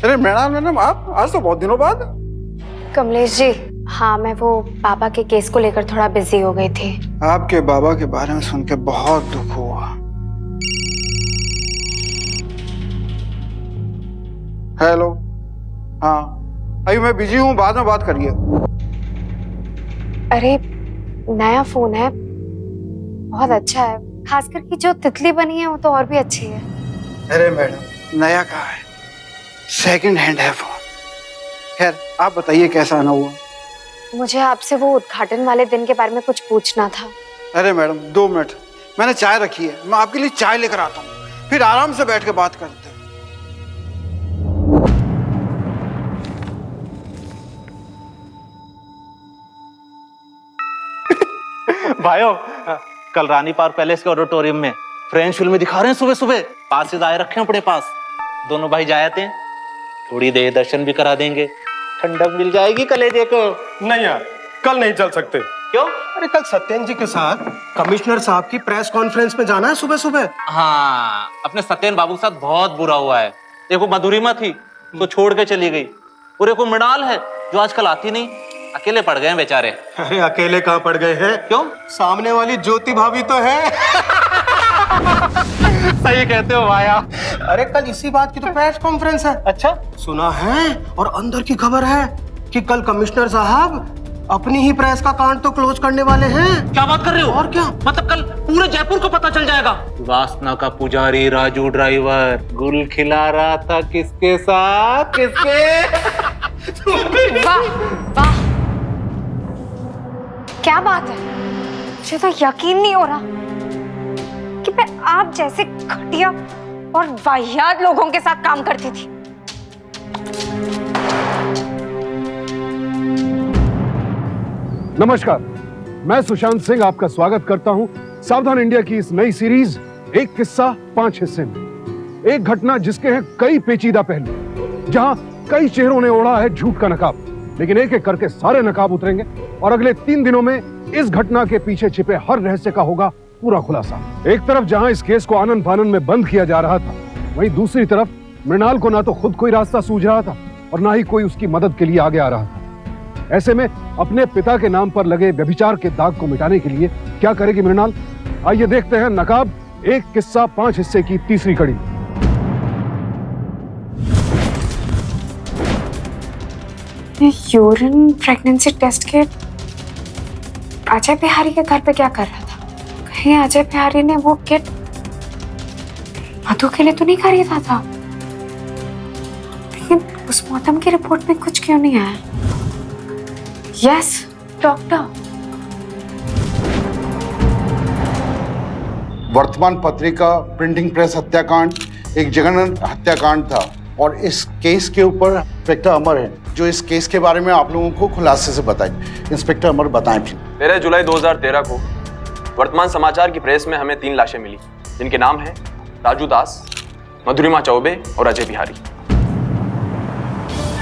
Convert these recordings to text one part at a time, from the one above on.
अरे मैडम आप आज तो बहुत दिनों बाद। कमलेश जी, हाँ मैं वो पापा के केस को लेकर थोड़ा बिजी हो गई थी। आपके बाबा के बारे में सुन के बहुत दुख हुआ। हेलो, हाँ अभी मैं बिजी हूँ, बाद में बात करिए। अरे नया फोन है, बहुत अच्छा है, खासकर कि जो तितली बनी है वो तो और भी अच्छी है। अरे मैडम नया कहाँ है, सेकंड हैंड है फोन। खैर आप बताइए कैसा आना हुआ। मुझे आपसे वो उद्घाटन वाले दिन के बारे में कुछ पूछना था। अरे मैडम 2 मिनट, मैंने चाय रखी है, मैं आपके लिए चाय लेकर आता हूँ, फिर आराम से बैठ के बात करते हैं। भाइयों, कल रानी पार्क पैलेस के ऑडिटोरियम में फ्रेंच फिल्में दिखा रहे हैं सुबह सुबह। पासेज आए रखे हैं अपने पास, दोनों भाई जाते हैं, थोड़ी देर दर्शन भी करा देंगे, ठंडक मिल जाएगी कलेजे को। नहीं यार, कल नहीं चल सकते। क्यों? अरे कल सत्येंद्र जी के साथ कमिश्नर साहब की प्रेस कॉन्फ्रेंस में जाना है सुबह सुबह। हाँ, अपने सत्येंद्र बाबू के साथ बहुत बुरा हुआ है। देखो मधुरिमा थी तो छोड़ के चली गई, और एक वो मृणाल है जो आजकल आती नहीं, अकेले पड़ गए हैं बेचारे। अरे अकेले कहाँ पड़ गए हैं? क्यों? सामने वाली ज्योति भाभी तो है। सही कहते हो भाया। अरे कल इसी बात की तो प्रेस कॉन्फ्रेंस है। अच्छा, सुना है और अंदर की खबर है कि कल कमिश्नर साहब अपनी ही प्रेस का कांड तो क्लोज करने वाले हैं। क्या बात कर रहे हो? और क्या, मतलब कल पूरे जयपुर को पता चल जाएगा। वासना का पुजारी राजू ड्राइवर गुल खिला रहा था किसके साथ, किसके? वाह वाह, क्या बात है, मुझे तो यकीन नहीं हो रहा कि मैं आप जैसे घटिया और वाहियात लोगों के साथ काम करती थी। नमस्कार, मैं सुशांत सिंह आपका स्वागत करता हूं सावधान इंडिया की इस नई सीरीज एक किस्सा 5 हिस्से में। एक घटना जिसके हैं कई पेचीदा पहलू, जहां कई चेहरों ने ओढ़ा है झूठ का नकाब, लेकिन एक एक करके सारे नकाब उतरेंगे और अगले 3 दिनों में इस घटना के पीछे छिपे हर रहस्य का होगा पूरा खुलासा। एक तरफ जहां इस केस को आनन फानन में बंद किया जा रहा था, वहीं दूसरी तरफ मृणाल को ना तो खुद कोई रास्ता सूझ रहा था और ना ही कोई उसकी मदद के लिए आगे आ रहा था। ऐसे में अपने पिता के नाम पर लगे व्यभिचार के दाग को मिटाने के लिए क्या करेगी मृणाल? आइए देखते हैं नकाब एक किस्सा 5 हिस्से की तीसरी कड़ी। Urine pregnancy test kit Ajay Bihari के घर पे क्या कर रहा था? कहीं अजय बिहारी ने वो किट मधु के लिए तो नहीं खरीदा था? लेकिन पोस्टमार्टम की रिपोर्ट में कुछ क्यों नहीं आया? Yes doctor. वर्तमान पत्रिका प्रिंटिंग प्रेस हत्याकांड एक जघन्य हत्याकांड था और इस केस के ऊपर इंस्पेक्टर अमर है जो इस केस के बारे में आप लोगों को खुलासे से बताएं। इंस्पेक्टर अमर बताएं प्लीज। 13 जुलाई 2013 को वर्तमान समाचार की प्रेस में हमें 3 लाशें मिली, जिनके नाम हैं राजू दास, मधुरिमा चौबे और अजय बिहारी।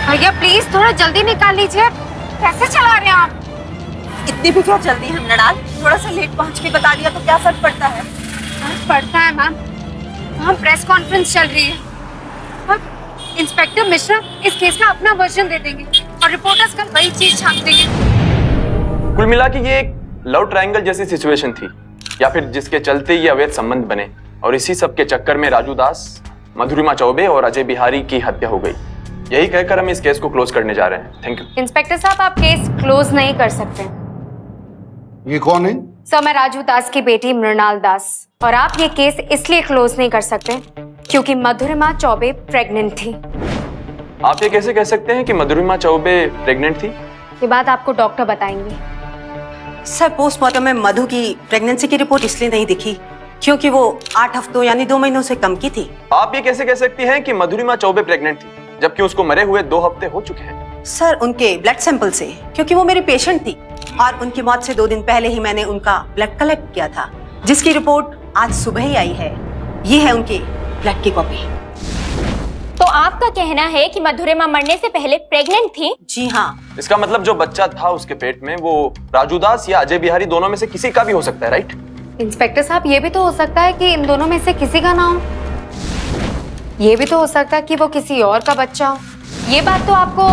भैया प्लीज थोड़ा जल्दी निकाल लीजिए, कैसे चला रहे हैं आप? इतनी भी क्या जल्दी है मृणाल? थोड़ा सा लेट पहुंच के बता दिया तो क्या फर्क पड़ता है? फर्क पड़ता है मैम, वहाँ प्रेस कॉन्फ्रेंस चल रही है और इंस्पेक्टर मिश्रा इस केस का अपना वर्जन दे देंगे और रिपोर्टर्स कल वही चीज छाप देंगे। कुल मिला के ये एक लव ट्रायंगल जैसी सिचुएशन थी, या फिर जिसके चलते ये अवैध संबंध बने और इसी सब के चक्कर में राजू दास, मधुरिमा चौबे और अजय बिहारी की हत्या हो गई। यही कहकर हम इस केस को क्लोज करने जा रहे हैं। Thank you. इंस्पेक्टर साहब, आप केस क्लोज नहीं कर सकते। ये कौन है? सर, मैं राजू दास की बेटी मृणाल दास, और आप ये केस इसलिए क्लोज नहीं कर सकते क्योंकि मधुरिमा चौबे प्रेग्नेंट थी। आप ये कैसे कह सकते हैं कि मधुरिमा चौबे प्रेग्नेंट थी? ये बात आपको डॉक्टर बताएंगे। सर, पोस्टमार्टम में मधु की प्रेगनेंसी की रिपोर्ट इसलिए नहीं दिखी क्योंकि वो 8 हफ्तों यानी 2 महीनों से कम की थी। आप ये कैसे कह सकती हैं कि मधुरिमा चौबे प्रेग्नेंट थी जबकि उसको मरे हुए 2 हफ्ते हो चुके हैं? सर, उनके ब्लड सैंपल से, क्योंकि वो मेरी पेशेंट थी और उनकी मौत से 2 दिन पहले ही मैंने उनका ब्लड कलेक्ट किया था, जिसकी रिपोर्ट आज सुबह ही आई है। ये है उनकी ब्लड की कॉपी। तो आपका कहना है कि मधुरिमा मरने से पहले प्रेग्नेंट थी? जी हाँ। इसका मतलब जो बच्चा था उसके पेट में वो राजू दास या अजय बिहारी दोनों में से किसी का भी हो सकता है, राइट? इंस्पेक्टर साहब, ये भी तो हो सकता है कि इन दोनों में से किसी का ना हो। ये भी तो हो सकता है कि वो किसी और का बच्चा हो। ये बात तो आपको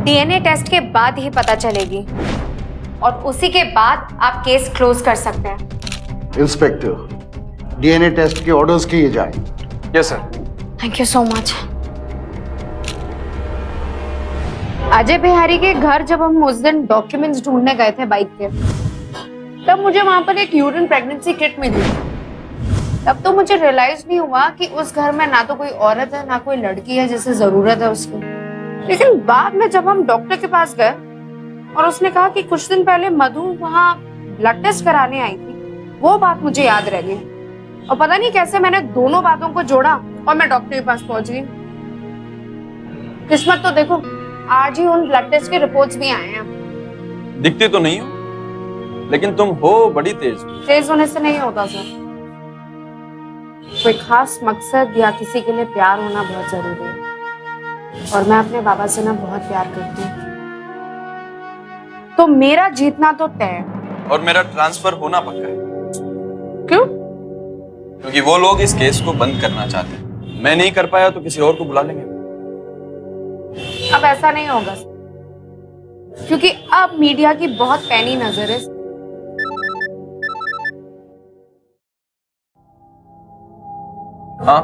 डीएनए टेस्ट के बाद ही पता चलेगी और उसी के बाद आप केस क्लोज कर सकते हैं। इंस्पेक्टर, डीएनए टेस्ट के ऑर्डर्स किए जाए। Yes sir. Thank you so much. Ajay Bihari के घर जब हम उस दिन डॉक्यूमेंट्स ढूंढने गए थे बाइक के, तब मुझे वहां पर एक यूरिन प्रेगनेंसी किट मिली। तब तो मुझे रियलाइज नहीं हुआ कि उस घर में ना तो कोई औरत है ना कोई लड़की है जिसे जरूरत है उसकी। लेकिन बाद में जब हम डॉक्टर के पास गए और उसने कहा कि कुछ दिन पहले मधु वहां ब्लड टेस्ट कराने आई थी, वो बात मुझे याद रह गई और पता नहीं कैसे मैंने दोनों बातों को जोड़ा और मैं डॉक्टर के पास पहुंच गई। किस्मत तो देखो, आज ही उन ब्लड टेस्ट के रिपोर्ट्स भी आए हैं। दिखती तो नहीं हो, लेकिन तुम हो बड़ी तेज। तेज होने से नहीं होता सर, कोई खास मकसद या किसी के लिए प्यार होना बहुत जरूरी है और मैं अपने बाबा से ना बहुत प्यार करती हूँ, तो मेरा जीतना तो तय है। और मेरा ट्रांसफर होना पक्का है। क्यों? क्योंकि वो लोग इस केस को बंद करना चाहते हैं। मैं नहीं कर पाया तो किसी और को बुला लेंगे। अब ऐसा नहीं होगा क्योंकि अब मीडिया की बहुत पैनी नजर है। हाँ,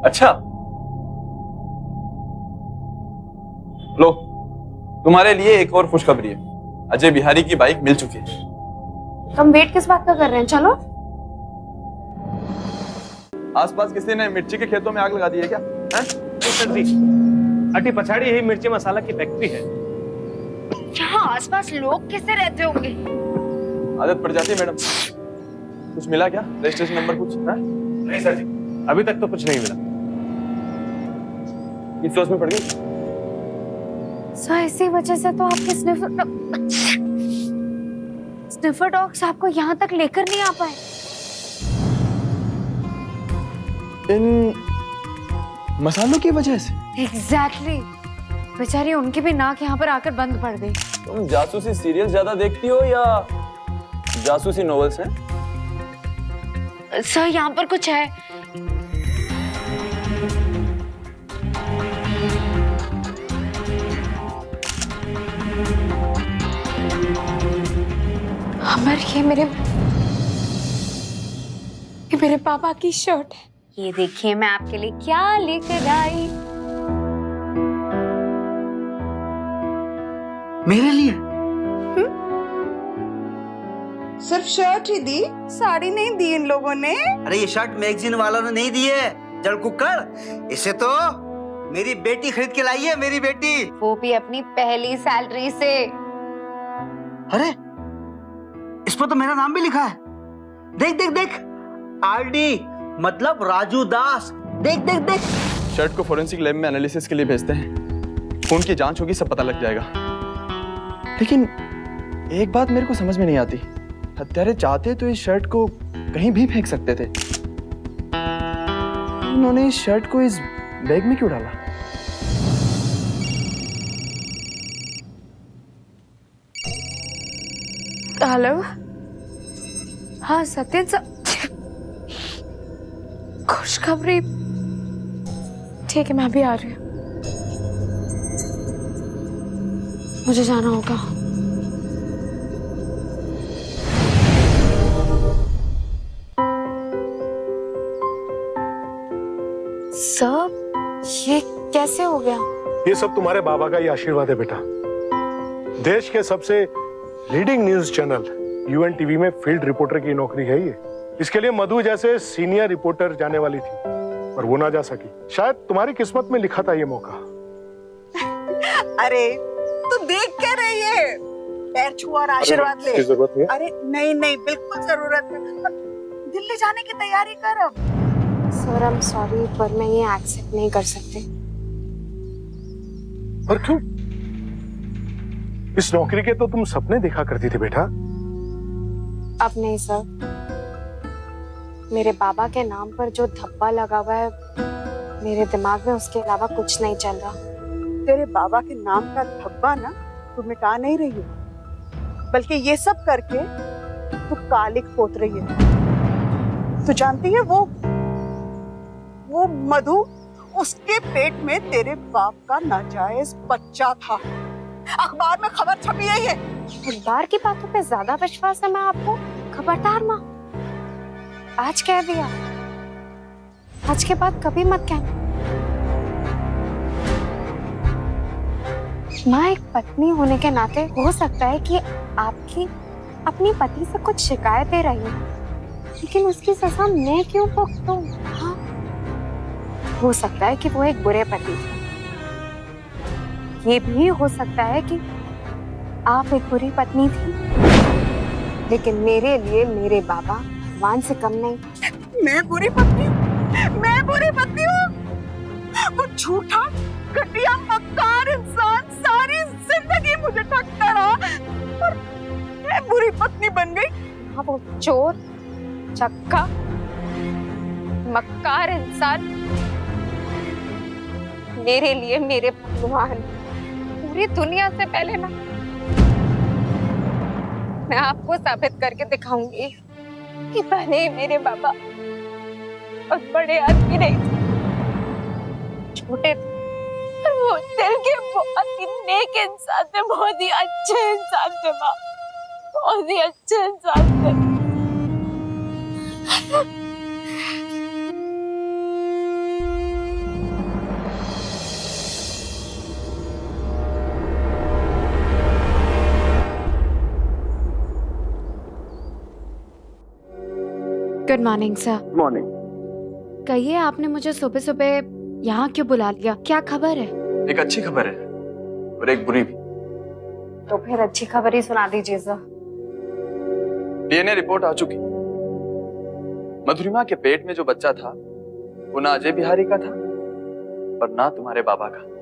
अच्छा, लो, तुम्हारे लिए एक और खुशखबरी है। अजय बिहारी की बाइक मिल चुकी है। हम वेट किस बात का कर रहे हैं? चलो। आसपास किसी ने मिर्ची के खेतों में आग लगा दी है क्या? अटी पछाड़ी ही मिर्ची मसाला की फैक्ट्री है। यहाँ आसपास लोग कैसे रहते होंगे? आदत पड़ जाती है मैडम। कुछ मिला क्या? रजिस्ट्रेशन नंबर कुछ? नहीं सर जी, अभी तक तो कुछ नहीं मिला। किस सोच में पड़ गई? सर इसी वजह से तो आपके स्निफर डॉग्स आपको यहाँ तक लेकर नहीं आ पाए। इन मसालों की वजह से? एग्जैक्टली। बेचारी उनकी भी नाक यहाँ पर आकर बंद पड़ गई। तुम जासूसी सीरियल ज्यादा देखती हो या जासूसी नॉवेल्स हैं? सर यहाँ पर कुछ है। अमर, ये मेरे पापा की शर्ट है। ये देखिए मैं आपके लिए क्या लेकर आई। मेरे लिए? सिर्फ शर्ट ही दी, साड़ी नहीं दी इन लोगों ने। अरे ये शर्ट मैगजीन वालों ने नहीं दी है, जल कुक्कड़। इसे तो मेरी बेटी खरीद के लाई है, मेरी बेटी। वो भी अपनी पहली सैलरी से। अरे इस पर तो मेरा नाम भी लिखा है। देख देख देख, आरडी मतलब राजू दास। देख देख देख। शर्ट को फोरेंसिक लैब में एनालिसिस के लिए भेजते हैं। खून की जांच होगी, सब पता लग जाएगा। लेकिन एक बात मेरे को समझ में नहीं आती, हत्यारे चाहते तो इस शर्ट को कहीं भी फेंक सकते थे, उन्होंने इस शर्ट को इस बैग में क्यों डाला? हेलो, हाँ सत्यन सर, खुशखबरी। ठीक है, मैं अभी आ रही हूँ, मुझे जाना होगा। सर ये कैसे हो गया? ये सब तुम्हारे बाबा का ही आशीर्वाद है बेटा। देश के सबसे leading news channel UN TV में फील्ड रिपोर्टर की नौकरी है ये। इसके लिए मधु जैसे सीनियर रिपोर्टर जाने वाली थी, पर वो ना जा सकी। शायद तुम्हारी किस्मत में लिखा था ये मौका। अरे तू देख क्या रही है? पैर छुआ और आशीर्वाद ले। जरूरत नहीं। अरे नहीं नहीं, बिल्कुल जरूरत है। दिल्ली जाने की तैयारी कर अब। सर आई एम सॉरी, पर मैं ये एक्सेप्ट नहीं कर सकती। पर क्यों? इस नौकरी के तो तुम सपने देखा करती थी बेटा। अब नहीं सर, मेरे बाबा के नाम पर जो धब्बा लगा हुआ है मेरे दिमाग में, उसके अलावा कुछ नहीं चल रहा। तेरे बाबा के नाम का धब्बा ना तू मिटा नहीं रही है, बल्कि ये सब करके तू कालिक पोत रही है। तू जानती है वो मधु उसके पेट में तेरे बाप का नाजायज बच्चा था। अखबार में खबर छपी है ये। अखबार की बातों पे ज्यादा विश्वास है मैं आपको? खबरदार माँ, आज कह दिया, आज के बाद कभी मत कहना। माँ, एक पत्नी होने के नाते हो सकता है कि आपकी अपनी पति से कुछ शिकायतें रही, लेकिन उसकी सजा मैं क्यों भुगतूं? हाँ, हो सकता है कि वो एक बुरे पति थे। ये भी हो सकता है कि आप एक बुरी पत्नी थी, लेकिन मेरे लिए मेरे बाबा भगवान से कम नहीं। मैं बुरी पत्नी हूँ? वो झूठा, घटिया, मक्कार इंसान सारी जिंदगी मुझे ठगता रहा और मैं बुरी पत्नी बन गई। हाँ, वो चोर, चक्का, मक्कार इंसान मेरे लिए मेरे भगवान, पूरी दुनिया से पहले ना, मैं आपको साबित करके दिखाऊंगी कि भले ही मेरे बाबा और बड़े आदमी नहीं थे, छोटे थे, पर वो दिल के बहुत ही नेक इंसान थे, बहुत ही अच्छे इंसान थे माँ, बहुत ही अच्छे इंसान थे। Good morning sir. मॉर्निंग। कहिए, आपने मुझे सुबह सुबह यहाँ क्यों बुला लिया? क्या खबर है? एक अच्छी खबर है और एक बुरी भी। तो फिर अच्छी खबर ही सुना दीजिए सर। डीएनए रिपोर्ट आ चुकी। मधुरिमा के पेट में जो बच्चा था वो ना अजय बिहारी का था और ना तुम्हारे बाबा का।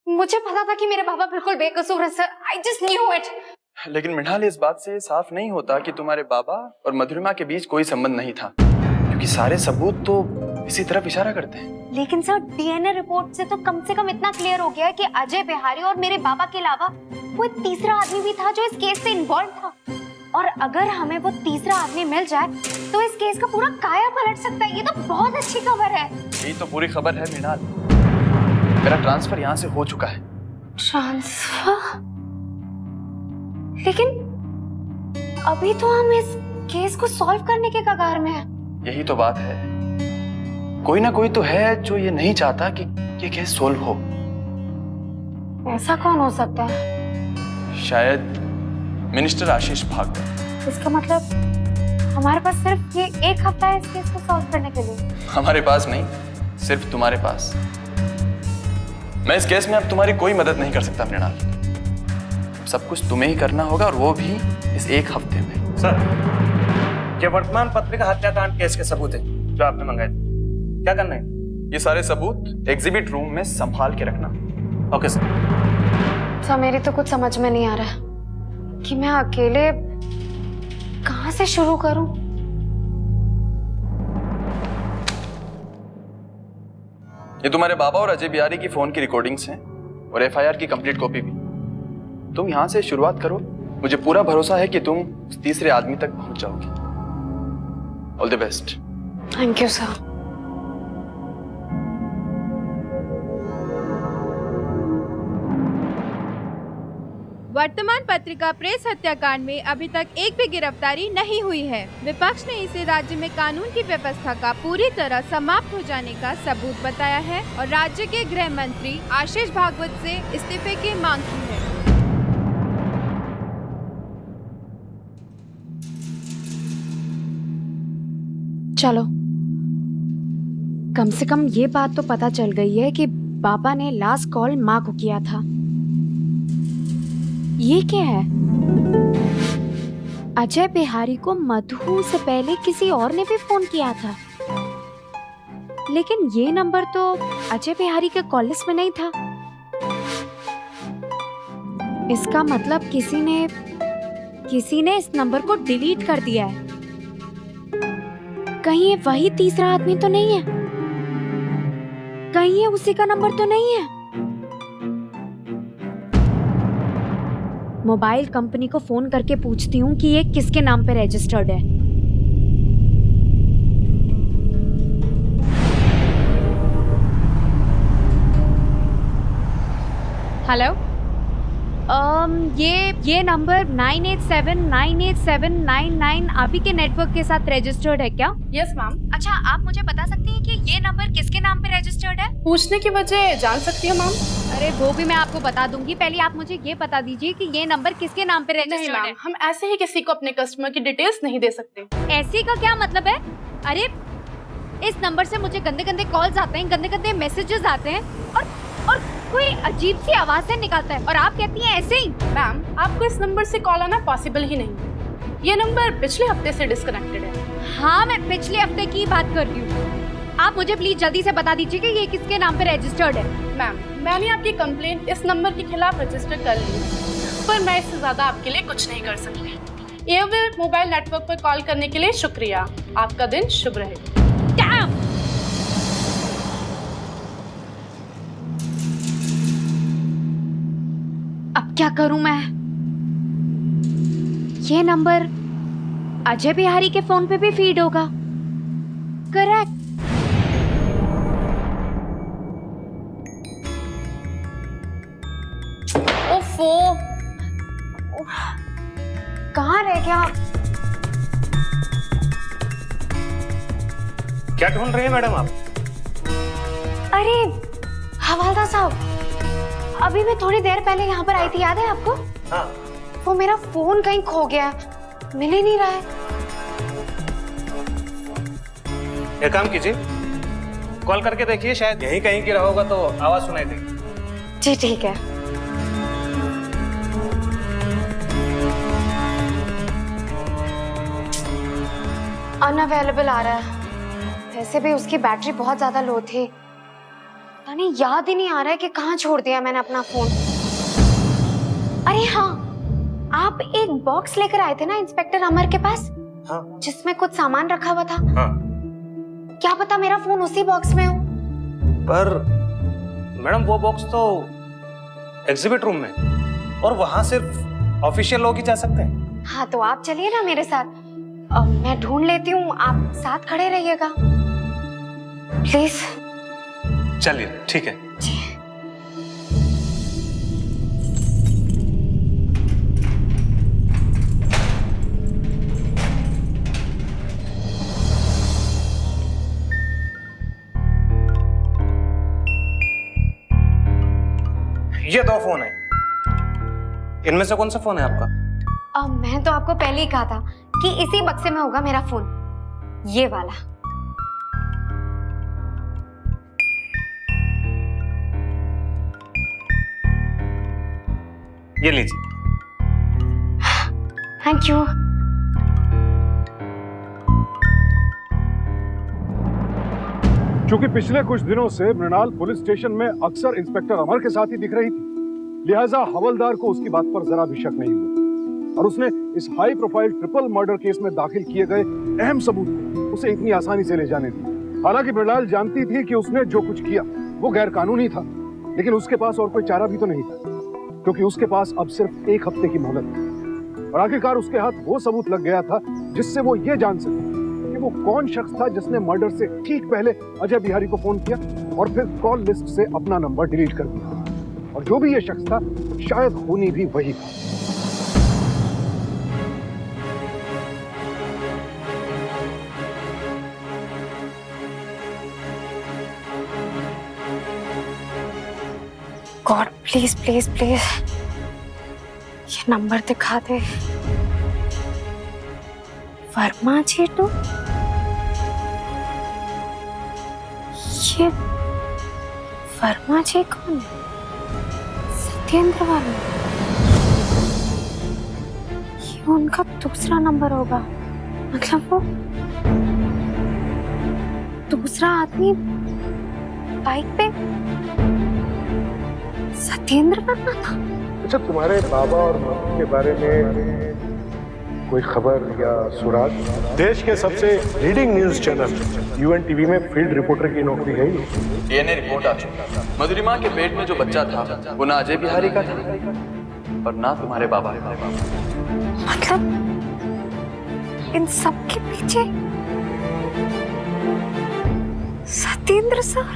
मुझे पता था कि मेरे बाबा बिल्कुल बेकसूर है sir. I just knew it. लेकिन मृणाल, इस बात से साफ नहीं होता कि तुम्हारे बाबा और मधुरिमा के बीच कोई संबंध नहीं था, क्योंकि सारे सबूत तो इसी तरफ इशारा करते हैं। लेकिन सर, डीएनए रिपोर्ट से तो कम से कम इतना क्लियर हो गया है कि अजय बिहारी और मेरे बाबा के अलावा कोई तीसरा आदमी भी था जो इस केस से इन्वॉल्व था। और अगर हमें वो तीसरा आदमी मिल जाए तो इस केस का पूरा काया पलट सकता है। ये तो बहुत अच्छी खबर है। यही तो पूरी खबर है मृणाल। मेरा ट्रांसफर यहाँ से हो चुका है। ट्रांसफर? लेकिन अभी तो हम इस केस को सॉल्व करने के कगार में हैं। यही तो बात है, कोई ना कोई तो है जो ये नहीं चाहता कि ये केस सोल्व हो। ऐसा कौन हो सकता है? शायद मिनिस्टर आशीष भागवत। इसका मतलब हमारे पास सिर्फ ये एक हफ्ता है इस केस को सॉल्व करने के लिए। हमारे पास नहीं, सिर्फ तुम्हारे पास। मैं इस केस में अब तुम्हारी कोई मदद नहीं कर सकता मृणाल। सब कुछ तुम्हें ही करना होगा और वो भी इस एक हफ्ते में। सर, ये वर्तमान पत्रिका हत्याकांड केस के सबूत है जो आपने मंगाए थे। क्या करना है? ये सारे सबूत एग्जिबिट रूम में संभाल के रखना। Okay sir. सर, मेरी तो कुछ समझ में नहीं आ रहा कि मैं अकेले कहां से शुरू करूं। ये तुम्हारे बाबा और अजय बिहारी की फोन की रिकॉर्डिंग्स हैं और एफआईआर की कंप्लीट कॉपी भी। तुम यहां से शुरुआत करो, मुझे पूरा भरोसा है कि तुम उस तीसरे आदमी तक पहुंच जाओगी। All the best. Thank you sir. वर्तमान पत्रिका प्रेस हत्याकांड में अभी तक एक भी गिरफ्तारी नहीं हुई है। विपक्ष ने इसे राज्य में कानून की व्यवस्था का पूरी तरह समाप्त हो जाने का सबूत बताया है और राज्य के गृह मंत्री आशीष भागवत से इस्तीफे की मांग की है। चलो, कम से कम ये बात तो पता चल गई है कि बाबा ने लास्ट कॉल माँ को किया था। ये क्या है? अजय बिहारी को मधु से पहले किसी और ने भी फोन किया था, लेकिन ये नंबर तो अजय बिहारी के कॉल लिस्ट में नहीं था। इसका मतलब किसी ने इस नंबर को डिलीट कर दिया है। कहीं ये वही तीसरा आदमी तो नहीं है? कहीं ये उसी का नंबर तो नहीं है? मोबाइल कंपनी को फोन करके पूछती हूँ कि ये किसके नाम पे रजिस्टर्ड है। हेलो, ये नंबर 98798799 आप ही के नेटवर्क के साथ रजिस्टर्ड है क्या? Yes ma'am. अच्छा, आप मुझे बता सकती हैं कि ये नंबर किसके नाम पे रजिस्टर्ड है? पूछने की वजह जान सकती हूँ मैम? अरे वो भी मैं आपको बता दूंगी, पहले आप मुझे ये बता दीजिए कि ये नंबर किसके नाम पे नहीं रजिस्टर्ड है? मैम, हम ऐसे ही किसी को अपने कस्टमर की डिटेल्स नहीं दे सकते। ऐसी का क्या मतलब है? अरे इस नंबर से मुझे गंदे गंदे कॉल्स आते हैं, गंदे गंदे मैसेजेस आते हैं और कोई अजीब सी आवाजें निकालता है और आप कहती हैं ऐसे ही। मैम, आपको इस नंबर से कॉल आना पॉसिबल ही नहीं। ये नंबर पिछले हफ्ते से डिस्कनेक्टेड है। हाँ, मैं पिछले हफ्ते की बात कर रही हूँ। आप मुझे प्लीज जल्दी से बता दीजिए कि ये किसके नाम पे रजिस्टर्ड है। मैम, मैंने आपकी कंप्लेंट इस नंबर के खिलाफ रजिस्टर कर ली, पर मैं इससे ज्यादा आपके लिए कुछ नहीं कर सकती। एयरवेल मोबाइल नेटवर्क पर कॉल करने के लिए शुक्रिया। आपका दिन शुभ रहे। अब क्या करूं मैं? ये नंबर अजय बिहारी के फोन पे भी फीड होगा। करेक्ट। ओफो, कहाँ रह गया? क्या ढूंढ रही है मैडम आप? अरे हवालदार साहब, अभी मैं थोड़ी देर पहले यहाँ पर आई थी, याद है आपको? हाँ। वो मेरा फोन कहीं खो गया है, मिल ही नहीं रहा है। एक काम कीजिए, कॉल करके देखिए, शायद यहीं कहीं गिरा होगा तो आवाज सुनाई देगी। जी ठीक है। अनअवेलेबल आ रहा है। वैसे भी उसकी बैटरी बहुत ज्यादा लो थी। पता नहीं, याद ही नहीं आ रहा है कि कहाँ छोड़ दिया मैंने अपना फोन। अरे हाँ, आप एक बॉक्स लेकर आए थे ना इंस्पेक्टर अमर के पास? हाँ। जिसमें कुछ सामान रखा हुआ था। हाँ। क्या पता मेरा फोन उसी बॉक्स में हो। पर मैडम वो बॉक्स तो एग्जिबिट रूम में, और वहां सिर्फ ऑफिशियल लोग ही जा सकते हैं। हाँ तो आप चलिए ना मेरे साथ, मैं ढूंढ लेती हूँ, आप साथ खड़े रहिएगा प्लीज। चलिए ठीक है। ये दो फोन है, इनमें से कौन सा फोन है आपका? मैं तो आपको पहले ही कहा था कि इसी बक्से में होगा मेरा फोन, ये वाला। ये लीजिए। Thank you. चूंकि पिछले कुछ दिनों से मृणाल पुलिस स्टेशन में अक्सर इंस्पेक्टर अमर के साथ ही दिख रही थी, लिहाजा हवलदार को उसकी बात पर जरा भी शक नहीं हुआ और उसने इस high profile triple murder case में दाखिल किए गए अहम सबूत उसे इतनी आसानी से ले जाने दी। हालांकि मृणाल जानती थी कि उसने जो कुछ किया वो गैर कानूनी था, लेकिन उसके पास और कोई चारा भी तो नहीं था, क्योंकि उसके पास अब सिर्फ एक हफ्ते की मोहलत थी। और आखिरकार उसके हाथ वो सबूत लग गया था जिससे वो ये जान सके कि वो कौन शख्स था जिसने मर्डर से ठीक पहले अजय बिहारी को फोन किया और फिर कॉल लिस्ट से अपना नंबर डिलीट कर दिया। और जो भी ये शख्स था, शायद खूनी भी वही था। गॉड प्लीज प्लीज प्लीज, ये नंबर दिखा दे। वर्मा जी टू, ये वर्मा जी कौन है? सत्येंद्र वर्मा। ये उनका दूसरा नंबर होगा, मतलब वो दूसरा आदमी बाइक पे सत्येंद्र वर्मा था। अच्छा, तुम्हारे बाबा और मम्मी के बारे में कोई खबर या सुराग? देश के सबसे लीडिंग न्यूज चैनल यूएनटीवी में फील्ड रिपोर्टर की नौकरी है। डीएनए रिपोर्ट आ चुकी। मधुरिमा के पेट में जो बच्चा था वो ना अजय बिहारी का था और ना तुम्हारे बाबा। मतलब इन सब के पीछे सत्येंद्र सर।